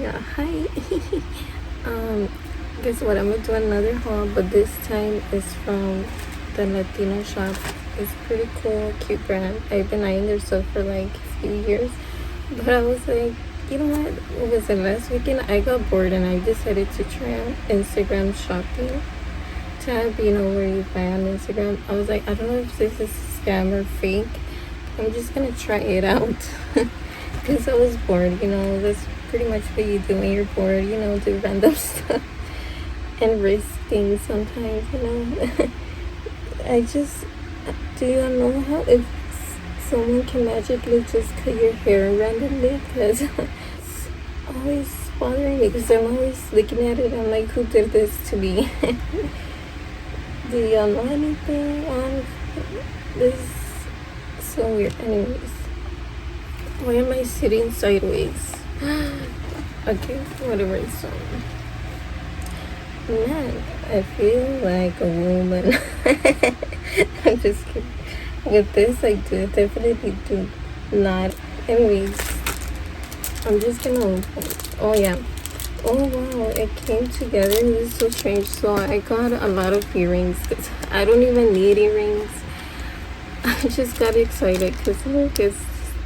Yeah, hi. Guess what? I'm gonna do another haul, but this time is from the Latino Shop. It's pretty cool, cute brand. I've been eyeing their stuff for like a few years, but I was like, you know what? Was it last weekend? I got bored and I decided to try out Instagram shopping tab. You know where you buy on Instagram. I was like, I don't know if this is scam or fake. I'm just gonna try it out because I was bored. You know, that's pretty much what you do when you're bored. You know, do random stuff and risk things sometimes. You know, do you know how if someone can magically just cut your hair randomly? Because it's always bothering me because I'm always looking at it. I'm like, who did this to me? Do y'all know anything on this? So weird. Anyways, why am I sitting sideways? Okay, whatever. So, man, I feel like a woman. I'm just kidding. With this, I definitely do not. Anyways, I'm just gonna open. Oh yeah. Oh wow, it came together. This is so strange. So I got a lot of earrings. I don't even need earrings. I just got excited because look,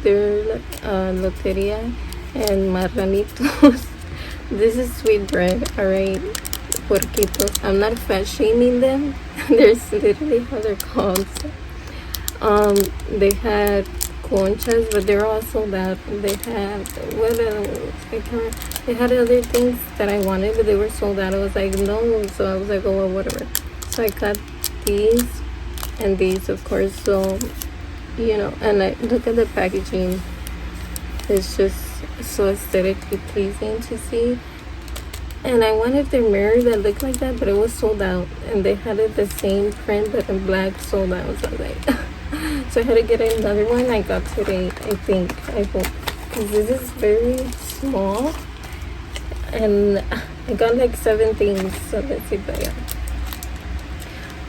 they're lotería and Marranito. This is sweet bread, alright? Porquitos. I'm not fat shaming them. There's literally how they're called. They had conchas, but they're all sold out. They had they had other things that I wanted, but they were sold out. I was like, no. So I was like, oh well, whatever. So I got these and these, of course. So you know, and I look at the packaging. It's just so aesthetically pleasing to see. And I wanted their mirror that looked like that, but it was sold out. And they had it the same print, but in black, sold out. So I was like, so I had to get another one. I got today, I think. I hope, because this is very small. And I got like 7 things. So let's see, but yeah.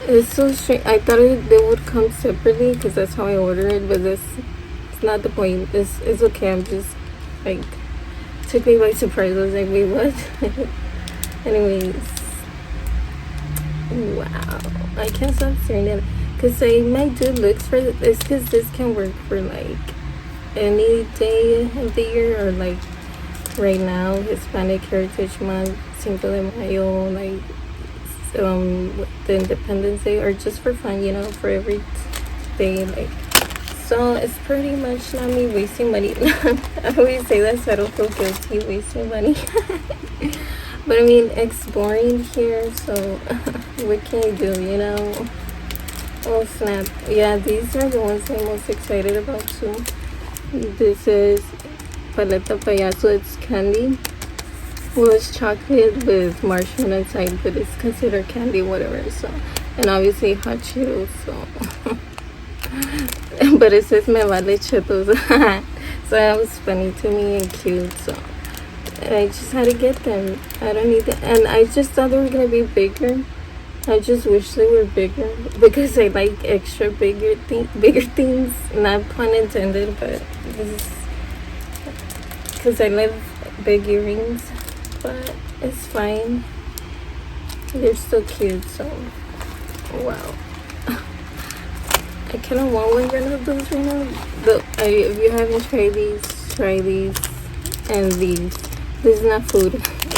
It's so strange. I thought they would come separately because that's how I ordered it, but it's not the point. It's okay. I'm just like, took me by surprise. I was like, wait, what? Anyways, wow, I can't stop staring at it because I might do looks for this because this can work for like any day of the year, or like right now, Hispanic Heritage Month, Cinco de Mayo, like the Independence Day, or just for fun, you know, for every day, like. So it's pretty much not me wasting money. I always say that so I don't feel guilty wasting money. But I mean, it's boring here, so what can you do, you know? Oh snap. Yeah, these are the ones I'm most excited about too. This is paleta payaso. It's candy. Well, it's chocolate with marshmallow inside, but it's considered candy, whatever. So, and obviously hot Cheetos, so. But it says me vale cheetos. So that was funny to me and cute. So I just had to get them. I don't need them. And I just thought they were going to be bigger. I just wish they were bigger because I like extra bigger things. Not pun intended, but this is because I love big earrings. But it's fine. They're still cute. So wow. I kind of want one of those right now. If you haven't tried these, try these and these. This is not food,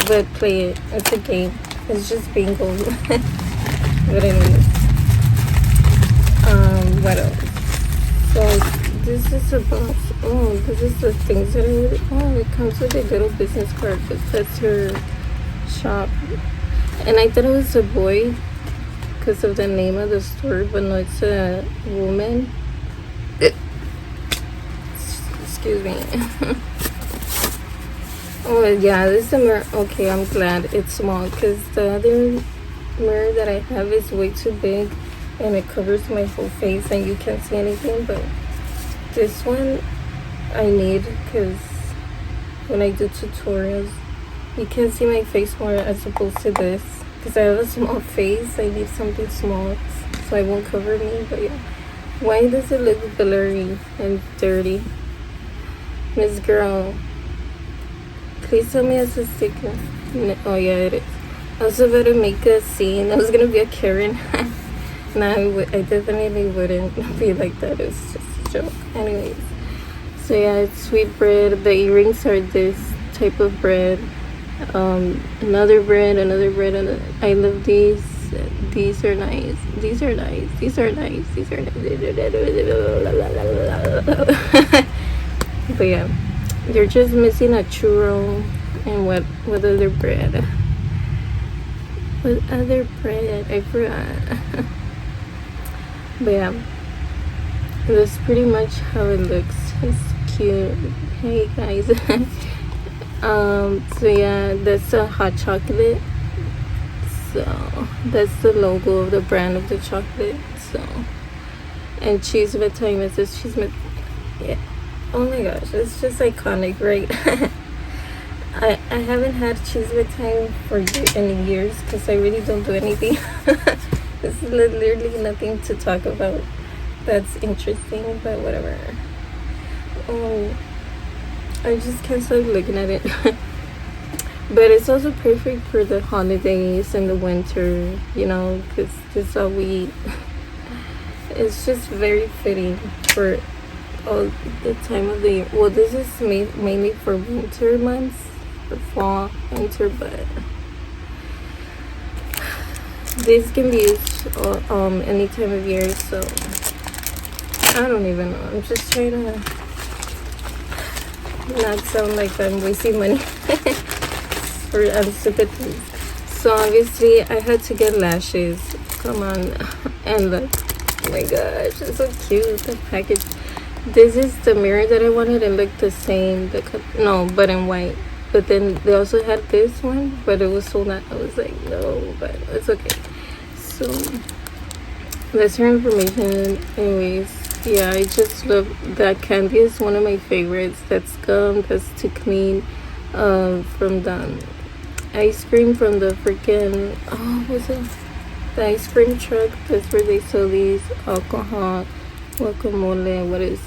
but play it. It's a game. It's just bingo. But anyways, what else? So this is about. Oh, this is the things that I would. Oh, it comes with a little business card, but that's your shop. And I thought it was a boy because of the name of the store, but no, it's a woman. Excuse me. Oh yeah, this is a mirror. Okay, I'm glad it's small because the other mirror that I have is way too big and it covers my whole face and you can't see anything. But this one I need because when I do tutorials you can see my face more as opposed to this. Because I have a small face, I need something small so it won't cover me. But yeah, why does it look blurry and dirty? Miss Girl, Please tell me it's a sticker. No, oh yeah, it is. I was about to make a scene. I was gonna be a Karen. No, I definitely wouldn't be like that. It's just a joke. Anyways, so yeah, it's sweet bread. The earrings are this type of bread. Another bread. I love these. These are nice. These are nice. But yeah, you're just missing a churro and what other bread? What other bread? I forgot. But yeah, that's pretty much how it looks. It's cute. Hey guys. So yeah, that's a hot chocolate. So that's the logo of the brand of the chocolate. So, and cheese with time. It says cheese with, yeah. Oh my gosh, it's just iconic, right? I haven't had cheese with time for any years because I really don't do anything. This is literally nothing to talk about that's interesting, but whatever. I just can't stop looking at it. But it's also perfect for the holidays and the winter, you know, because this is all we eat. It's just very fitting for all the time of the year. Well, this is mainly for winter months, for fall, winter, but this can be used any time of year. So I don't even know. I'm just trying to not sound like I'm wasting money for stupid things. So obviously I had to get lashes. Come on, and look. Oh my gosh, it's so cute. The package. This is the mirror that I wanted. It looked the same. No, but in white. But then they also had this one, but it was sold out. I was like, no, but it's okay. So that's her information. Anyways, yeah, I just love that candy. Is one of my favorites. That's gum. That's to clean. From the ice cream from the freaking what's it? The ice cream truck. That's where they sell these. Alcohol, guacamole. What is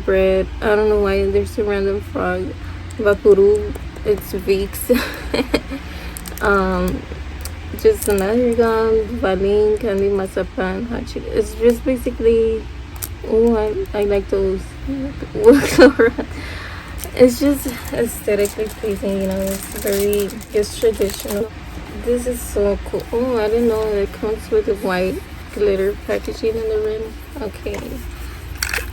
bread? I don't know why there's a random frog. Vaporu. It's Vicks. Just another gum, Valin, candy, mazapan, hot chili. It's just basically, I like those. It's just aesthetically pleasing, you know. It's traditional. This is so cool. Oh, I didn't know it comes with a white glitter packaging in the rim. Okay.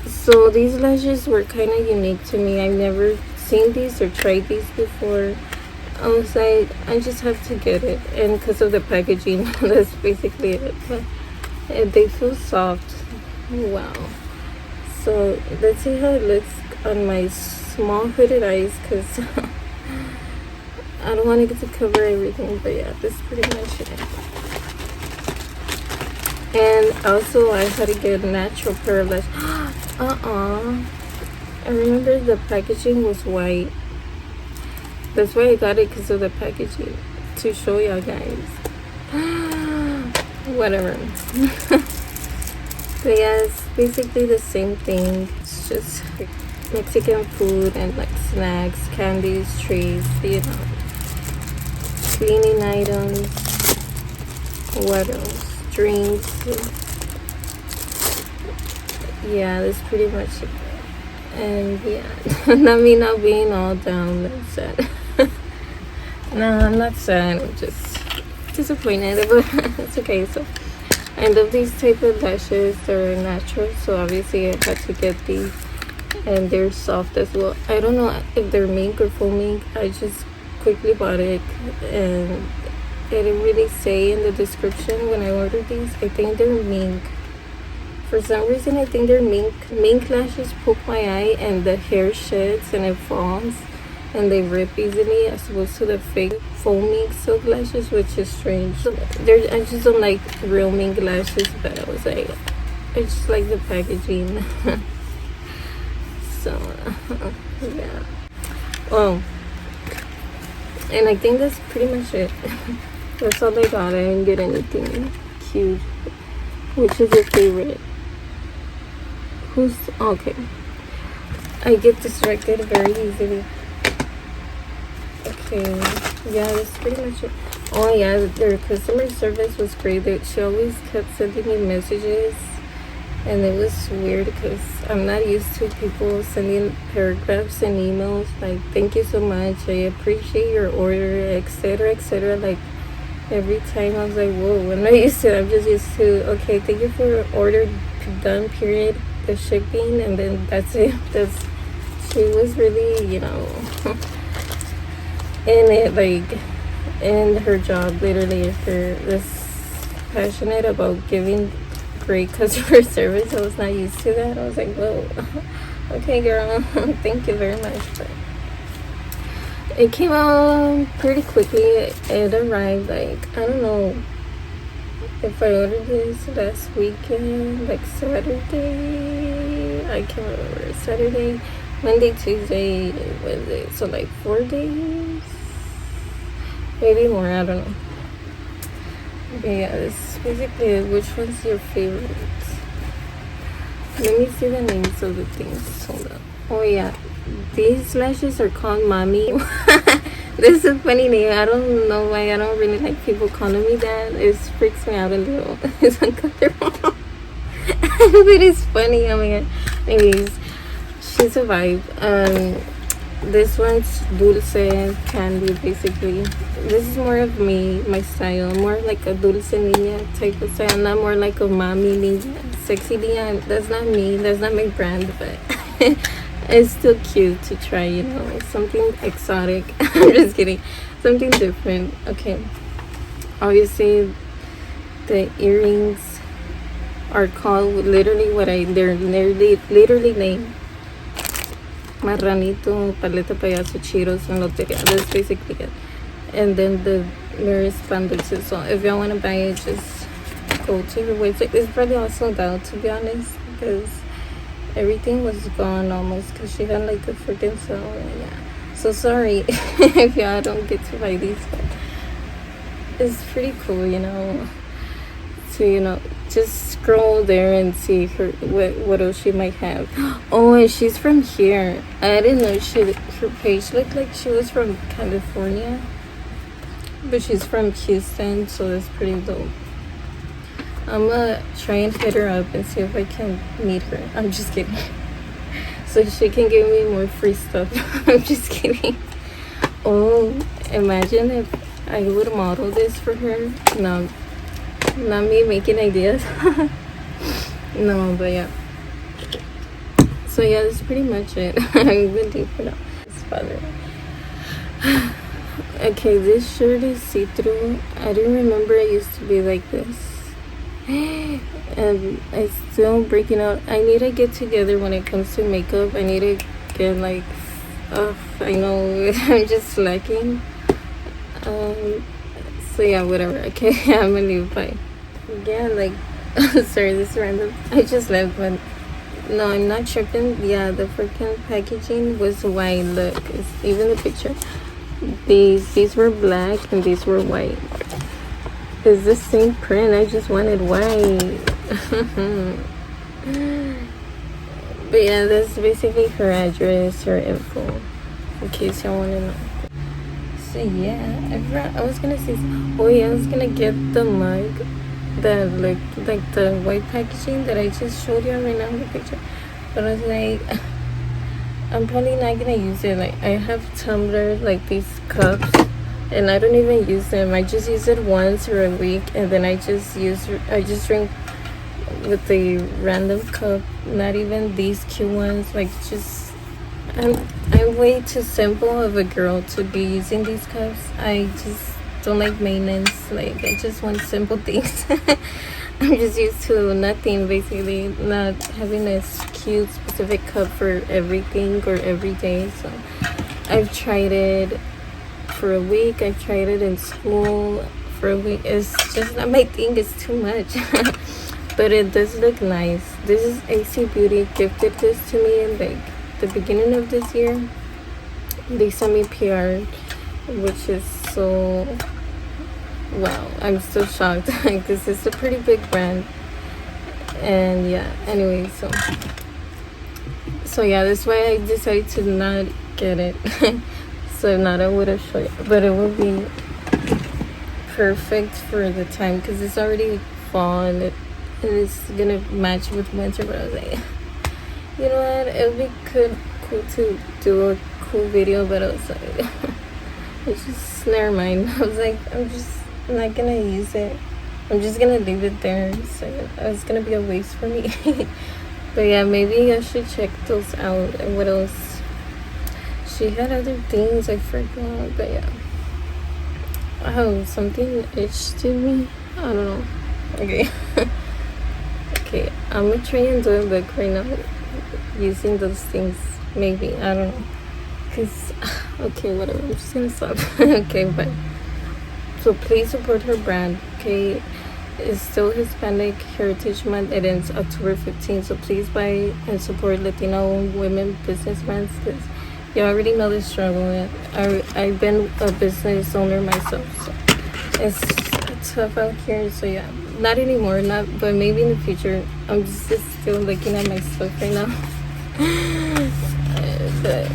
So these lashes were kind of unique to me. I've never seen these or tried these before. I was like, I just have to get it, and because of the packaging. That's basically it. But they feel soft. Wow. So let's see how it looks on my small hooded eyes, because I don't want to get to cover everything. But yeah, this is pretty much it. And also I had to get a natural pair of lashes. I remember the packaging was white. That's why I got it, because of the packaging, to show y'all guys. Whatever. But yeah, it's basically the same thing. It's just Mexican food and like snacks, candies, trees, you know, cleaning items. What else? Drinks. Yeah, that's pretty much it. And yeah, not me not being all down. That's sad. No, I'm not sad. I'm just disappointed, but it's okay. So I love these type of lashes. They're natural, so obviously I had to get these, and they're soft as well. I don't know if they're mink or full mink. I just quickly bought it, and it didn't really say in the description when I ordered these. I think they're mink. For some reason, I think they're mink. Mink lashes poke my eye, and the hair sheds and it falls, and they rip easily, as opposed to the fake faux mink silk lashes, which is strange. So I just don't like real mink lashes, but I was like, I just like the packaging. So yeah. Oh, and I think that's pretty much it. That's all I got. I didn't get anything cute. Which is your favorite? Who's okay? I get distracted very easily. Okay, yeah, that's pretty much it. Oh yeah, their customer service was great. She always kept sending me messages, and it was weird because I'm not used to people sending paragraphs and emails like "thank you so much, I appreciate your order," etc., etc. Like every time I was like, "Whoa, I'm not used to it. I'm just used to okay, thank you for your order, done. Period. The shipping, and then that's it." She was really, in it, like in her job, literally. Her this passionate about giving great customer service. I was not used to that. I was like, whoa, okay, girl, thank you very much. But it came out pretty quickly. It arrived like, I don't know if I ordered this last weekend, like Saturday. I can't remember. Saturday, Monday, Tuesday, Wednesday. So like 4 days, maybe more. I don't know. But yeah, this is basically it. Which one's your favorite? Let me see the names of the things. Hold up. Oh yeah, these lashes are called Mami. This is a funny name. I don't know why I don't really like people calling me that. It freaks me out a little. It's uncomfortable. But it's funny. Oh my god. Anyways, she's a vibe. This one's Dulce candy, basically. This is more of me, my style. More like a Dulce niña type of style. Not more like a Mami niña, sexy niña. That's not me. That's not my brand, but it's still cute to try, something exotic. I'm just kidding. Something different. Okay. Obviously, the earrings are called literally they're literally named Marranito, paleta, payaso, cheetos, and lotería. That's basically it. And then the mirrors bundles. So if y'all want to buy it, just go to her website. It's probably all sold out, to be honest, because everything was gone almost, because she had like a freaking sale. Yeah, so sorry if y'all don't get to buy these, but it's pretty cool, to just scroll there and see what else she might have. Oh, and she's from here. I didn't know her page looked like she was from California, but she's from Houston, so that's pretty dope. I'm gonna try and hit her up and see if I can meet her. I'm just kidding. So she can give me more free stuff. I'm just kidding. Oh, imagine if I would model this for her. No, not me making ideas. No, but yeah. So yeah, that's pretty much it. I'm really for now. It's father. Okay, this shirt is see-through. I didn't remember it used to be like this. And it's still breaking out. I need to get together when it comes to makeup. I need to get like, I know I'm just slacking. So yeah, whatever. Okay, I'm gonna leave. Bye. Yeah, like, sorry, this is random. I just left, but no, I'm not tripping. Yeah, the freaking packaging was white. Look, it's even the picture. These were black and these were white. It's the same print. I just wanted white. But yeah, that's basically her address, her info, in case y'all want to know. So yeah, I was gonna say, oh yeah, I was gonna get the mug that looked like the white packaging that I just showed you right now in the picture. But I was like, I'm probably not gonna use it. Like, I have tumbler, like these cups, and I don't even use them. I just use it once or a week, and then I just drink with a random cup, not even these cute ones. Like, just I'm way too simple of a girl to be using these cups. I just don't like maintenance. Like, I just want simple things. I'm just used to nothing, basically, not having a cute specific cup for everything or every day. So I've tried it for a week. I've tried it in school for a week. It's just not my thing. It's too much. But it does look nice. This is AC Beauty gifted this to me in like the beginning of this year. They sent me PR, which is so, wow, I'm still shocked because it's a pretty big brand. And yeah, anyway, so yeah, that's why I decided to not get it. So if not, I would have shown you, but it would be perfect for the time because it's already fall and it is gonna match with winter. But I was like, you know what, it would be cool to do a cool video, but I was like, it's just, never mind. I was like, I'm not gonna use it. I'm just gonna leave it there. So it's gonna be a waste for me. But yeah, maybe I should check those out. And what else? She had other things I forgot, but yeah. Oh, something itched to me. I don't know. Okay. Okay, I'm gonna try and do a book right now using those things. Maybe, I don't know. Cause, okay, whatever. I'm just gonna stop. Okay, bye. So please support her brand. Okay, it's still Hispanic Heritage Month. It ends October 15th. So please buy and support Latino women business brands. Cause you already know the struggle. I've been a business owner myself, so it's tough out here. So yeah, not anymore, but maybe in the future. I'm just still looking at my stuff right now. But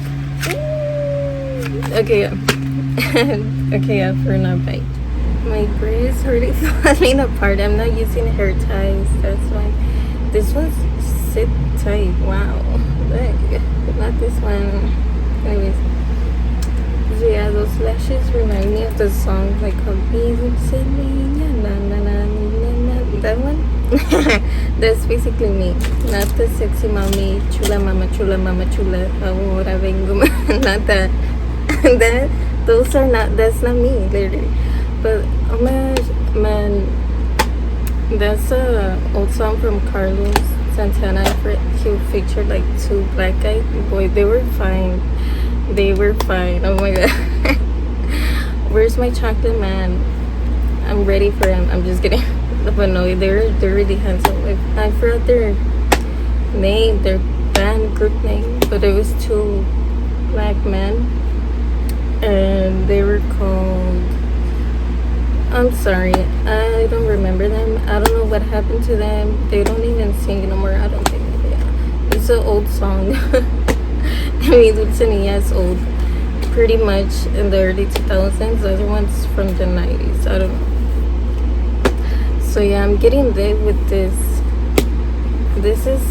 okay, yeah. Okay, yeah, for now, bye. My braid is already falling apart. I'm not using hair ties. That's why this one's sit tight. Wow, look, not this one. Anyways, so yeah, those lashes remind me of the song like Dulce, that one. That's basically me, not the sexy mommy, chula mama, chula, ahora vengo. Not that. Those are not. That's not me, literally. But oh my gosh, man, that's a old song from Carlos Santana. He featured like two black guys. Boy, they were fine. Oh my god. Where's my chocolate man? I'm ready for him. I'm just kidding. But no, they're really handsome. I forgot their name, their band group name, but it was two black men, and they were called, I'm sorry, I don't remember them. I don't know what happened to them. They don't even sing no more, I don't think. Yeah. It's an old song. I mean, Dulce is old, pretty much in the early 2000s. The other one's from the 90s. I don't know. So yeah, I'm getting lit with this. This is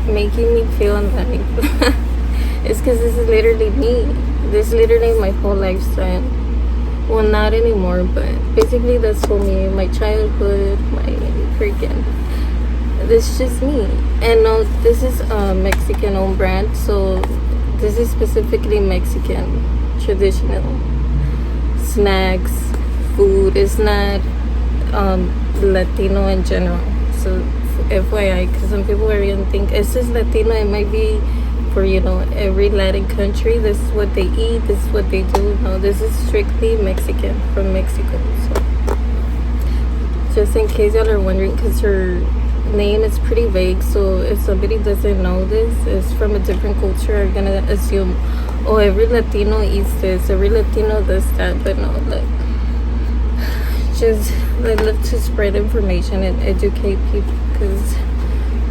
making me feel alive. It's because this is literally me. This is literally my whole lifestyle. Well, not anymore, but basically that's for me. My childhood, my freaking. This is just me. And no, this is a Mexican owned brand, so this is specifically Mexican traditional snacks, food. It's not Latino in general. So FYI, because some people are gonna think it's just Latino. It might be for, you know, every Latin country. This is what they eat, this is what they do. No, this is strictly Mexican, from Mexico. So just in case y'all are wondering, because her name is pretty vague, so if somebody doesn't know this, it's from a different culture, are gonna assume, oh, every Latino eats this, every Latino does that. But no, like, just I love to spread information and educate people, because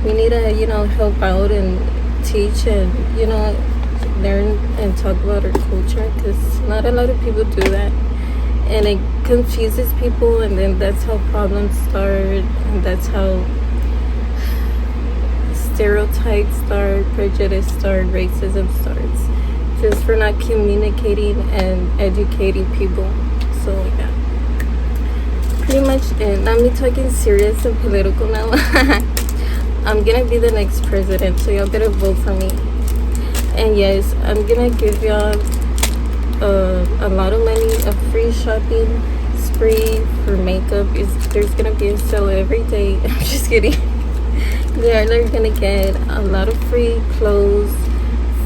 we need to, you know, help out and teach and, you know, learn and talk about our culture, because not a lot of people do that, and it confuses people, and then that's how problems start, and that's how stereotypes start, prejudice start, racism starts, just for not communicating and educating people. So yeah, pretty much it. Not me talking serious and political now. I'm gonna be the next president, so y'all better vote for me. And yes, I'm gonna give y'all a lot of money, a free shopping spree for makeup. There's gonna be a sale every day. I'm just kidding. Y'all are gonna get a lot of free clothes,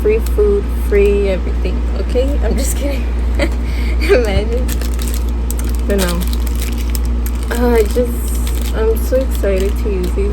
free food, free everything. Okay, I'm just kidding. Imagine. But no, I'm so excited to use these.